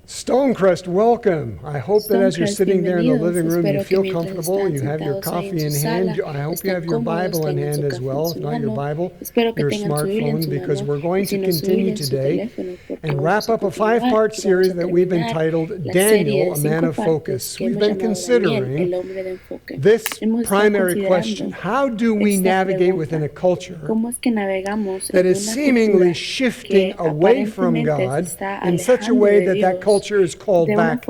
Stonecrest, welcome. I hope that as you're sitting there in the living room, you feel comfortable, you have your coffee in hand. I hope you have your Bible in hand as well, if not your Bible, your smartphone, because we're going to continue today and wrap up a 5-part series that we've entitled Daniel, a Man of Focus. We've been considering this primary question: how do we navigate within a culture that is seemingly shifting away from God in such a way that that culture is called back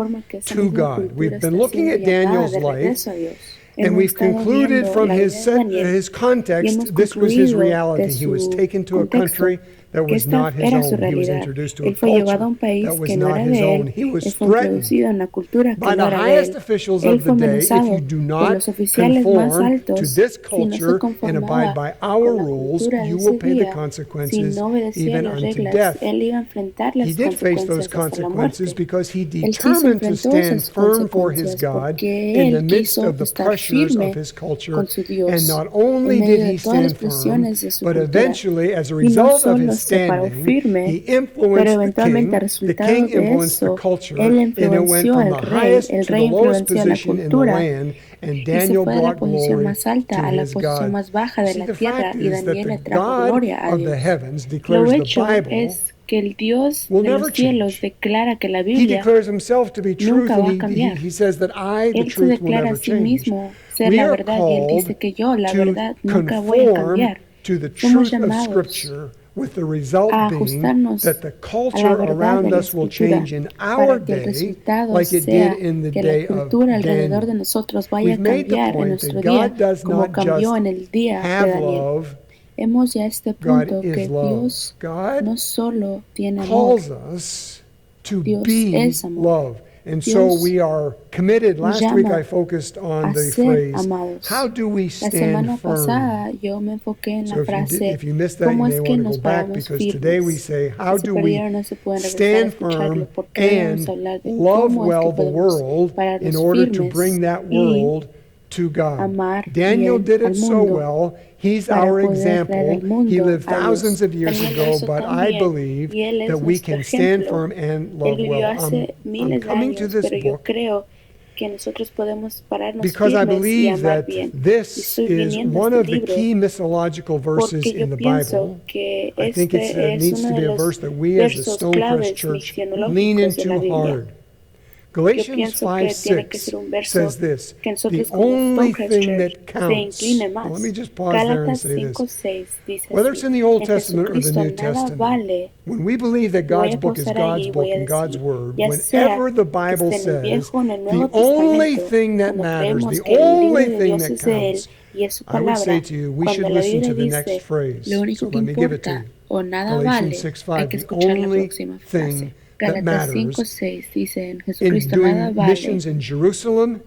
to God? We've been looking at Daniel's life, and we've concluded from his context, this was his reality. He was taken to a country that was not his own. He was introduced to a culture that was not his own. He was threatened by the highest officials of the day: if you do not conform to this culture and abide by our rules, you will pay the consequences, even unto death. He did face those consequences because he determined to stand firm for his God in the midst of the pressures of his culture. And not only did he stand firm, but eventually, as a result of his standing, he influenced the king influenced the culture, and it went from the highest to the lowest position in the land, and Daniel brought glory to his God. See, the fact is that the God of the heavens declares the Bible que el Dios de los cielos declara que la He Biblia declares himself to be truth, nunca va a and cambiar. he says that I, the Él se truth, will declara never a sí change. mismo ser We la are verdad y él dice called que yo, la to verdad, nunca voy a conform cambiar. to the Somos truth of llamados Scripture, with the result a being ajustarnos that the a la culture verdad de around la us will Escritura change in our para que el day resultado like it sea did in the que la day of cultura alrededor de Daniel. nosotros vaya a We've made the cambiar en point nuestro that día God does como not cambió just en el día de have Daniel. love, Hemos ya a este God punto que is love. Dios God no solo tiene amor, calls us to Dios be es amor. love. And so Dios we are committed. nos Last week llama I focused on a the ser phrase, amados. how do we La stand semana firm? pasada yo me enfoqué en So la if frase you missed that, you ¿cómo may es que want to nos go back, paramos because today we firmes? say, how Si se do we perdieron, no se pueden regresar a stand escucharlo firm porque debemos and hablar de love cómo es well que the podemos world in pararnos order to firmes bring that y world to God? amar Daniel bien did al it so mundo well. He's para our poder traer example. al mundo He lived a Dios. thousands of years Daniel lo ago, hizo but tan I bien believe y él es that we nuestro can stand ejemplo. firm and Él love vivió well. hace I'm miles de coming to años, this pero yo book creo que nosotros podemos pararnos because I firmes y believe amar that bien. Y this estoy is viniendo a one este of the libro key missiological verses porque yo in the pienso Bible. que I think it este es needs uno to de be a los verse that we as the versos Stonecrest claves Church lean misionológicos de la into Biblia. hard. Yo Galatians pienso que tiene que 5:6 ser un verso says this, que the nosotros como only Stonecrest thing Church that se counts. incline Now, más. let me just pause there and Gálatas say this. 5:6 dice Whether it's así: in the Old en Testament or the Jesucristo New nada Testament, vale. when we believe that Voy God's a book is pausar ahí God's y book voy a and God's decir, word, ya sea whenever the que Bible esté en el says Viejo o en el the Nuevo only Testamento, thing that cuando matters, creemos the que el only libro de thing Dios that es Él counts, y es su I would say palabra, to you, we should cuando la listen Biblia to the next dice phrase. lo único So que let me give it to importa you. o nada Galatians vale, 6:5, hay que the escuchar la only próxima frase. thing that Gálatas matters 5:6 dice: en in Jesucristo nada doing vale, missions in Jerusalem,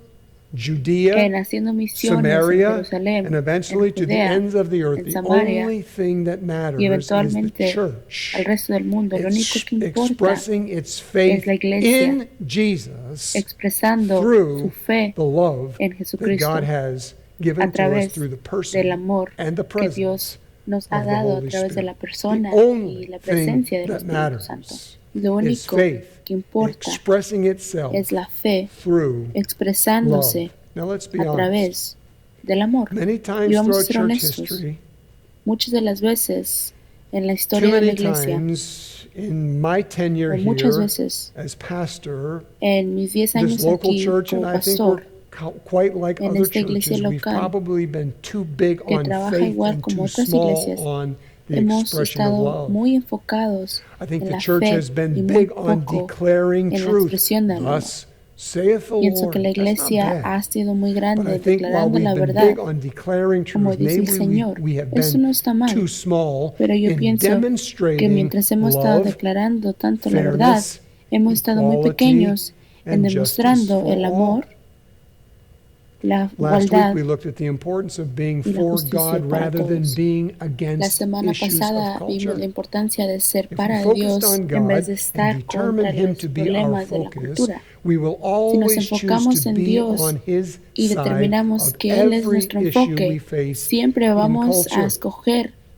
Judea, en haciendo misiones en Samaria, Jerusalén, and en eventually to the Judea, ends of the earth. en The Samaria only thing that y matters is the eventualmente church. al resto del mundo. Lo único It's que importa expressing its es faith la iglesia in Jesus expresando su through fe the love en that Jesucristo God has a given to us través through the del person amor and the que Dios presence nos ha of the dado a Holy través de la Spirit. The persona y only la thing presencia del that Espíritu Santo. matters Lo is único faith que importa expressing itself es la fe through expresándose love. Now let's be a honest. través del amor. Many Y times vamos a throughout ser church honestos. history, Muchas de las veces en la too historia de la many iglesia, times in my tenure o muchas here veces as pastor, en mis 10 años this local aquí church, como and I think we're pastor, quite like en other esta iglesia churches, we've local probably been too big que on trabaja faith igual and como too otras small iglesias, on the hemos expression of estado love. muy enfocados I think en the la church fe has been y muy big on poco declaring en la truth. expresión del amor. Thus saith the Pienso que Lord. la That's not iglesia ha bad. sido muy But I grande think while declarando we've la been verdad, big on declaring como truth, dice el maybe Señor. we have Eso been no está mal, too small pero yo in pienso que demonstrating mientras hemos estado love, declarando tanto la verdad, fairness, hemos estado muy equality, pequeños en and justice demostrando for el all. amor, la Last week igualdad we looked at the importance of being y la for justicia God para rather than todos. being La against semana issues pasada of vimos la culture. importancia de ser If we para focused Dios on en God vez de and estar determine contra Him los to be our problemas de la focus, cultura. we will Si nos always choose enfocamos to en be Dios on His y side determinamos of que Él es every nuestro issue we enfoque, face siempre in vamos a culture. escoger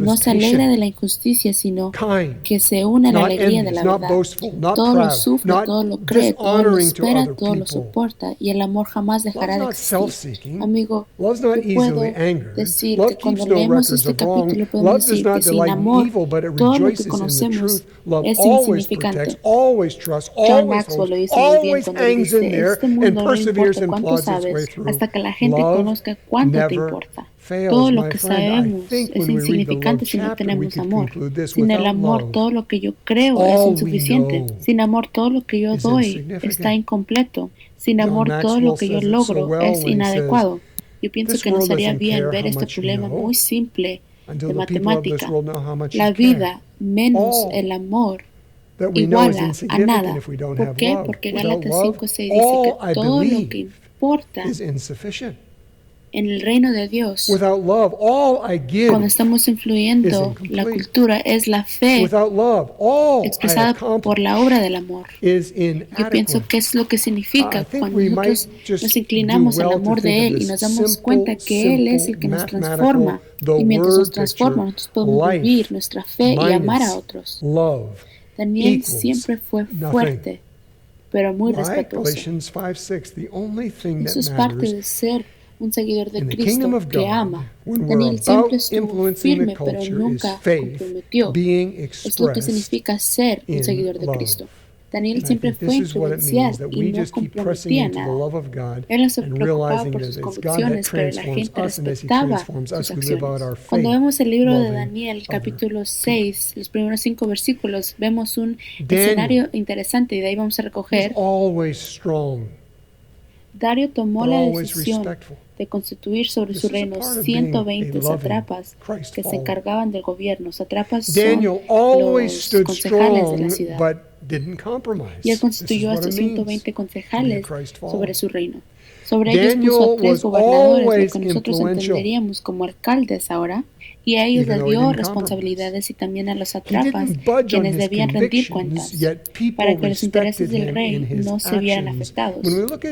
of no is se alegra de patient, la injusticia, sino kind, que se une a la not alegría de envious, la not verdad. boastful, not Todo lo proud, sufre, todo lo not cree, todo lo dishonoring to espera, other todo lo people. soporta, y el amor jamás Love's dejará de not existir. self-seeking. Amigo, Love's not yo easily puedo angered. decir Love que cuando keeps no leemos records este of wrong. capítulo podemos Love does decir que not sin delight in amor evil, but it todo lo que rejoices in the conocemos truth. Love es always insignificante. protects, always trusts, John always Maxwell hopes, lo dice muy bien always cuando él hangs in dice, there este and mundo no perseveres importa and cuánto plods its way sabes through. hasta que la gente Love conozca cuánto te never importa. Todo lo que sabemos es insignificante si no tenemos amor. Sin el amor, todo lo que yo creo es insuficiente. Sin amor, todo lo que yo doy está incompleto. Sin amor, todo lo que yo logro es inadecuado. Yo pienso que nos haría bien ver este problema muy simple de matemática. La vida menos el amor iguala a nada. ¿Por qué? Porque Gálatas 5:6 dice que todo lo que importa en el reino de Dios, cuando estamos influyendo la cultura, es la fe expresada por la obra del amor. Yo pienso que es lo que significa cuando nosotros nos inclinamos al amor de Él y nos damos cuenta que Él es el que nos transforma. Y mientras nos transforma, nosotros podemos vivir nuestra fe y amar a otros. Daniel siempre fue fuerte, pero muy respetuoso. Eso es parte de ser un seguidor de Cristo que ama. Daniel siempre estuvo firme, pero nunca comprometió. Es lo que significa ser un seguidor de Cristo. Daniel siempre fue influencial y no comprometía nada. Él no se preocupaba por sus convicciones, pero la gente respetaba sus acciones. Cuando vemos el libro de Daniel, capítulo 6, los primeros 5 versículos, vemos un escenario interesante y de ahí vamos a recoger. Dario tomó la decisión de constituir sobre su reino 120 sátrapas que se encargaban del gobierno. Sátrapas son los concejales de la ciudad. Y él constituyó a estos 120 concejales sobre su reino. Sobre ellos puso a 3 gobernadores, lo que nosotros entenderíamos como alcaldes ahora, y a ellos les dio responsabilidades y también a los sátrapas, quienes debían rendir cuentas, para que los intereses del rey no se vieran afectados.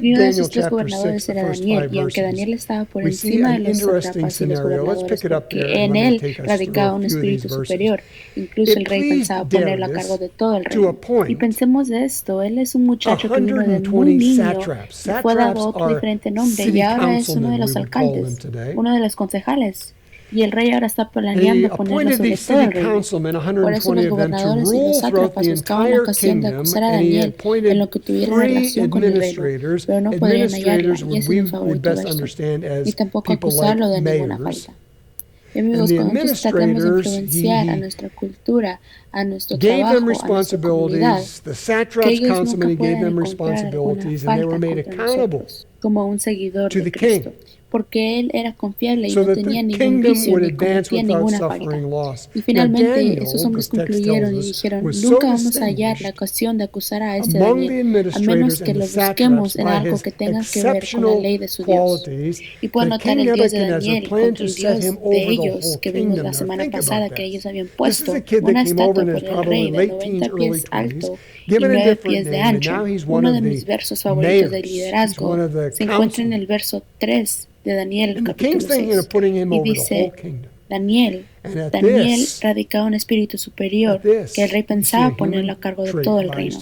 Y uno de esos 3 gobernadores era Daniel, y aunque Daniel estaba por encima de los sátrapas y los gobernadores, porque en él radicaba un espíritu superior, incluso el rey pensaba ponerlo a cargo de todo el reino. Y pensemos de esto, él es un muchacho que vino de muy niño y fue dado otro diferente nombre, y ahora es uno de los alcaldes, uno de los concejales. Y el rey ahora está planeando ponerlo sobre todo el reino. Por eso los gobernadores y los sátrapas buscaban la ocasión de acusar a Daniel en lo que tuviera relación con el reino, pero no podrían hallarla, y ese es mi favorito verso, ni tampoco acusarlo de ninguna falta. Y amigos, cuando nosotros tratamos de influenciar a nuestra cultura, a nuestro trabajo, a nuestra comunidad, que ellos nunca pueden encontrar alguna falta contra nosotros, como un seguidor de Cristo, porque Él era confiable y no tenía ningún vicio ni cometía ninguna falta. Y finalmente esos hombres concluyeron y dijeron, nunca vamos a hallar la ocasión de acusar a este Daniel, a menos que lo busquemos en algo que tenga que ver con la ley de su Dios. Y pueden notar el Dios de Daniel contra el Dios de ellos, que vimos la semana pasada, que ellos habían puesto una estatua por el rey de 90 pies alto y 9 pies de ancho. Uno de mis versos favoritos de liderazgo se encuentra en el verso 3 de Daniel, capítulo 6, y dice, Daniel radicaba un espíritu superior que el rey pensaba ponerlo a cargo de todo el reino.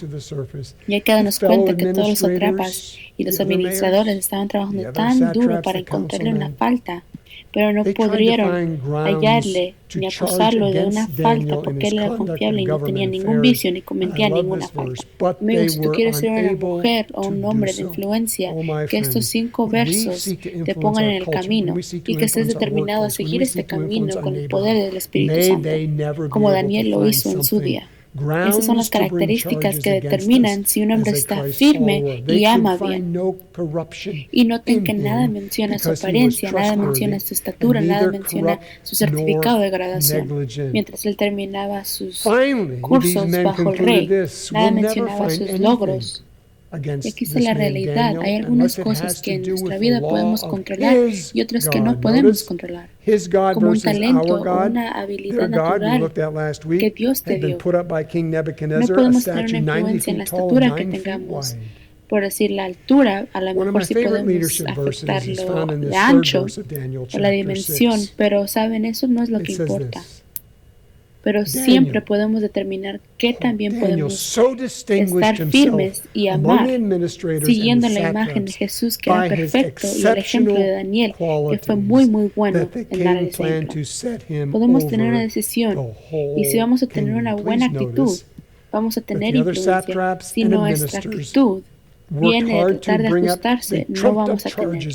Y hay que darnos cuenta que todos los sátrapas y los administradores estaban trabajando tan duro para encontrarle una falta, pero no pudieron hallarle ni acusarlo de una falta porque él era confiable y no tenía ningún vicio ni cometía ninguna falta. Amigos, si tú quieres ser una mujer o un hombre de influencia, que estos 5 versos te pongan en el camino y que estés determinado a seguir este camino con el poder del Espíritu Santo, como Daniel lo hizo en su día. Esas son las características que determinan si un hombre está firme y ama bien. Y noten que nada menciona su apariencia, nada menciona su estatura, nada menciona su certificado de graduación. Mientras él terminaba sus cursos bajo el rey, nada mencionaba sus logros. Y aquí está la realidad. Hay algunas cosas que en nuestra vida podemos controlar y otras que no podemos controlar, como un talento o una habilidad natural que Dios te dio. No podemos tener una influencia en la estatura que tengamos. Por decir la altura, a lo mejor sí podemos afectarlo de ancho o la dimensión, pero saben, eso no es lo que importa. Pero siempre podemos determinar que también podemos estar firmes y amar, siguiendo la imagen de Jesús, que era perfecto, y el ejemplo de Daniel, que fue muy, muy bueno en dar el ejemplo. Podemos tener una decisión, y si vamos a tener una buena actitud, vamos a tener influencia. Si nuestra actitud viene de tratar de ajustarse, no vamos a tener.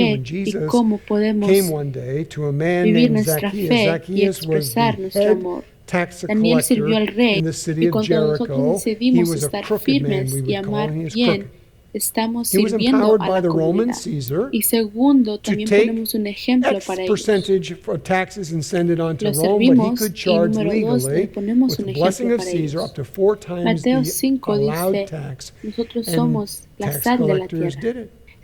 qué when y Jesus cómo podemos came one day to a man vivir named nuestra Zacchaeus. fe y Zacchaeus was expresar the nuestro head amor. tax Daniel sirvió collector al rey in the city y of cuando nosotros Jericho. He decidimos was a estar crooked man, firmes we y would call amar him. He was bien, crooked. estamos He was sirviendo empowered a by la the Roman comunidad. Caesar Y segundo, to también take ponemos un ejemplo X para ellos. percentage of taxes and send it on to Lo Rome, but he servimos could y charge número dos, le legally ponemos with un the blessing ejemplo of para Caesar up ellos. to 4 times Mateo the 5 allowed dice, tax, nosotros and somos la tax sal de la collectors tierra. did it.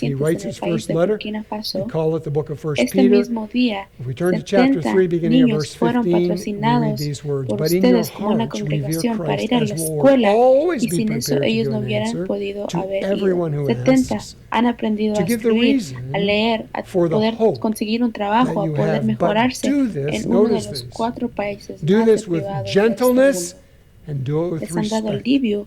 He recientes writes en el his país first de letter. Burkina We Faso, call it the book of First este Peter. mismo día, If we turn to chapter 70 3, beginning at niños verse fueron 15, we read patrocinados these words. por But in your ustedes como una hearts revere congregación para Christ ir a as la Lord. escuela, Always y be sin eso prepared to ellos give no an hubieran answer podido to haber ido. everyone who 70 asks, han aprendido to a give the escribir, a reason leer, a for the poder hope conseguir un that trabajo, a you poder have. But mejorarse do this, en uno de notice los this, 4 países do más this with deprivados de este mundo. gentleness and do it with Les han dado respect. alivio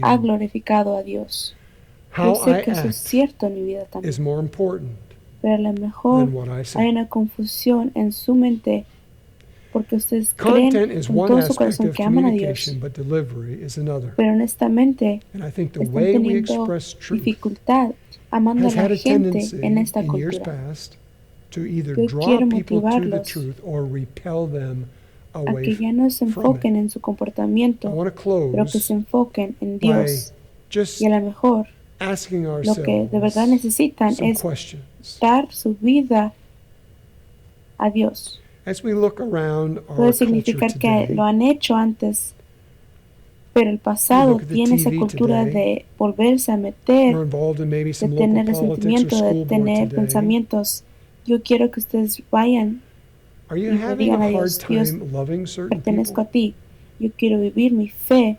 ha glorificado a Dios. How Yo sé I que eso es act cierto en mi vida is también. more important pero a lo mejor than what I hay say. una confusión en su mente porque ustedes creen Content is con one todo su aspect corazón of que aman a Dios, communication, but delivery is another. pero honestamente And I think the están way we teniendo express truth dificultad amando a has la had a gente tendency en esta in years cultura. past to either Yo draw quiero people to the motivarlos truth or repel them a away que ya no se from it. enfoquen en su I comportamiento, want to pero que se close enfoquen en by Dios. just Y a lo mejor asking lo que de verdad ourselves necesitan some es questions. dar su vida a Dios. As we look around our Puede culture significar que lo today, han hecho antes, pero el we pasado look at the tiene esa TV cultura today, de volverse a meter, we're involved in maybe de some local tener politics or resentimiento, de school board tener today. pensamientos. Yo quiero que ustedes vayan Are you y le having digan a a hard Dios, Dios, time loving certain pertenezco people? a ti. Yo quiero vivir mi fe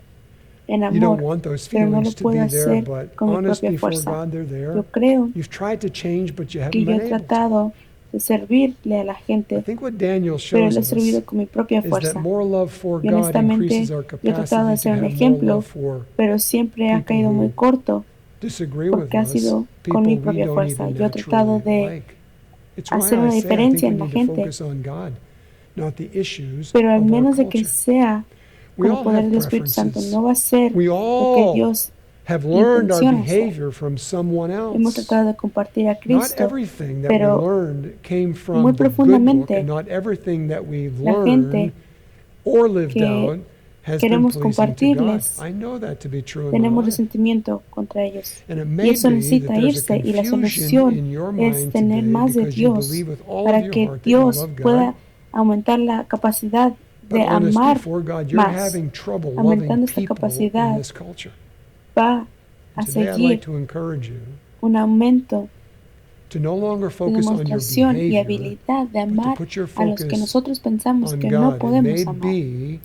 en You don't amor, want those pero no lo feelings to puedo be there, hacer but con mi honest propia before fuerza. God, they're there. Yo creo You've tried to change, but you que haven't yo he been able to. tratado de servirle a la I gente, think what Daniel pero shows lo he us servido con mi propia is that fuerza. more love for Y God honestamente, increases our yo he tratado de capacity to ser un have more ejemplo, love for pero siempre ha people caído muy who corto disagree with porque ha us, sido con people mi we propia don't fuerza. even Yo he tratado naturally de like. It's why hacer I una say I think diferencia we en la need to gente, focus on God, not the issues pero al of our menos de que culture. sea We con el all poder have del Espíritu Santo, preferences. no va a ser We lo que all Dios have learned our intenciona hacer. behavior from someone Hemos else. tratado de compartir a Not Cristo, everything that we pero learned came muy from the good book, profundamente and not everything that we've la gente learned or lived que out has been queremos pleasing to God. compartirles, I know that to be true in my tenemos life. resentimiento contra ellos. And it Y may eso be necesita that there's a irse, y la confusion solución in your es mind tener today más de because you Dios believe with all of para your que heart that you Dios love God. pueda aumentar la capacidad But de honest amar before God, you're más. having trouble loving Aumentando esta people in capacidad this culture. va a And today I'd seguir like to encourage you un aumento to no longer de focus on your demostración y behavior, habilidad de but to amar put your a los que focus nosotros pensamos on que no God. It podemos may amar. be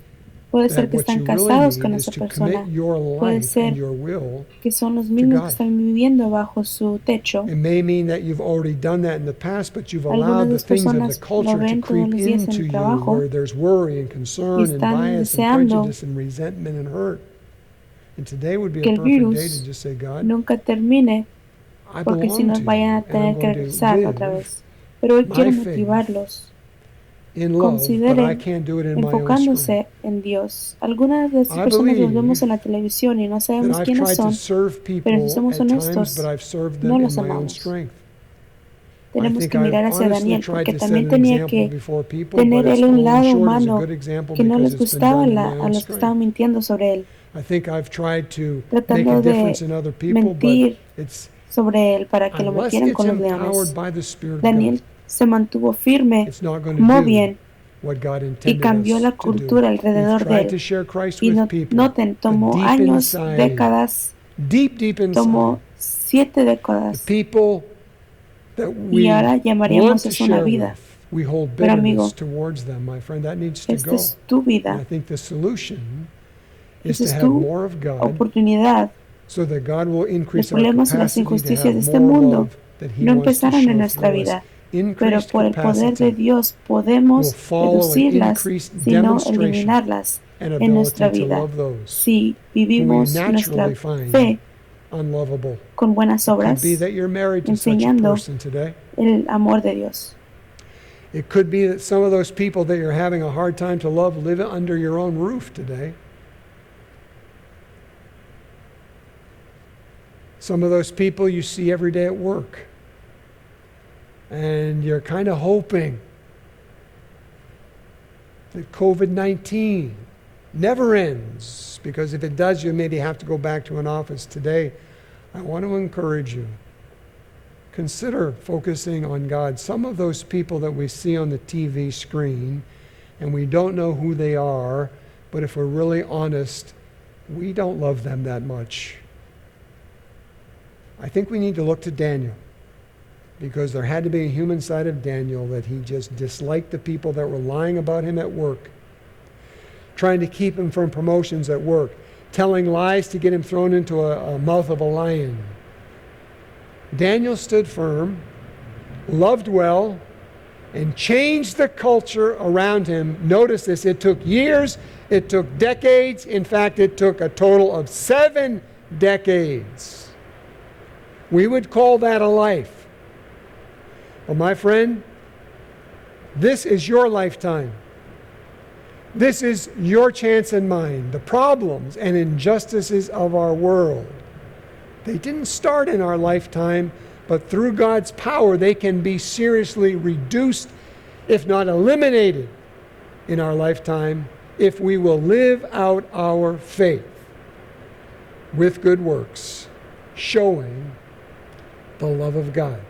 Puede ser that que what están you really casados con need is esa to persona. commit your Puede life ser and your will que son los to mismos que God. están viviendo bajo su techo. It may mean that you've already done that in the past, but you've Algunas allowed de the las things of the personas lo culture to ven todos creep los días en into el you trabajo where there's worry and y concern and están bias and deseando prejudice and resentment and hurt. And today would be que a el perfect day to virus just say, God, nunca termine, I porque si belong nos to vayan a you, and I'm tener que going to regresar otra live vez. Pero hoy quiero my faith motivarlos. in love, but I Consideren can't do it in my own strength. enfocándose en Dios. Algunas de estas I personas los vemos believe en la televisión y no that sabemos I've quiénes tried to son, serve pero si people somos at times, honestos, but I've served no them in los my own amamos. strength. I Tenemos think que I've mirar hacia honestly Daniel, tried porque to set también an tenía example que before people, tener but it's él un fallen lado short as a humano good example que no because les it's been gustaba done in my a own los que strength. estaban mintiendo sobre él, I think I've tried to make tratando a de difference in other people, but mentir it's sobre él para que lo unless metieran it's con los empowered leones. by the Spirit of Daniel God, se mantuvo firme, it's not going to muy do bien, what God y intended cambió us la to do. cultura We've alrededor de tried to él. share Christ Y with people, noten, but tomó deep años, inside, décadas, deep inside, tomó 7 the décadas, people that y we ahora want llamaríamos to eso una share vida. with, we hold Pero bitterness amigo, towards them, my friend. That needs to esta go. es tu And I vida, think the solution is esa to es have tu more of God, oportunidad. so that God will Los increase our problemas y las capacity to injusticias have de este more mundo love that He no wants to empezaron en show nuestra through us. vida, pero Increased por el poder de capacity Dios will podemos follow an reducirlas, increased sino demonstration eliminarlas and en nuestra ability to vida. love those Si who we vivimos nuestra naturally find fe unlovable. con buenas It could obras, be that you're married to such a enseñando person today. el amor de Dios. It could be that some of those people that you're having a hard time to love live under your own roof today. Some of those people you see every day at work. And you're kind of hoping that COVID-19 never ends, because if it does, you maybe have to go back to an office today. I want to encourage you. Consider focusing on God. Some of those people that we see on the TV screen, and we don't know who they are, but if we're really honest, we don't love them that much. I think we need to look to Daniel, because there had to be a human side of Daniel that he just disliked the people that were lying about him at work, trying to keep him from promotions at work, telling lies to get him thrown into a mouth of a lion. Daniel stood firm, loved well, and changed the culture around him. Notice this, it took years, it took decades. In fact, it took a total of 7 decades. We would call that a life. Well, my friend, this is your lifetime. This is your chance and mine. The problems and injustices of our world, they didn't start in our lifetime, but through God's power, they can be seriously reduced, if not eliminated, in our lifetime, if we will live out our faith with good works, showing the love of God.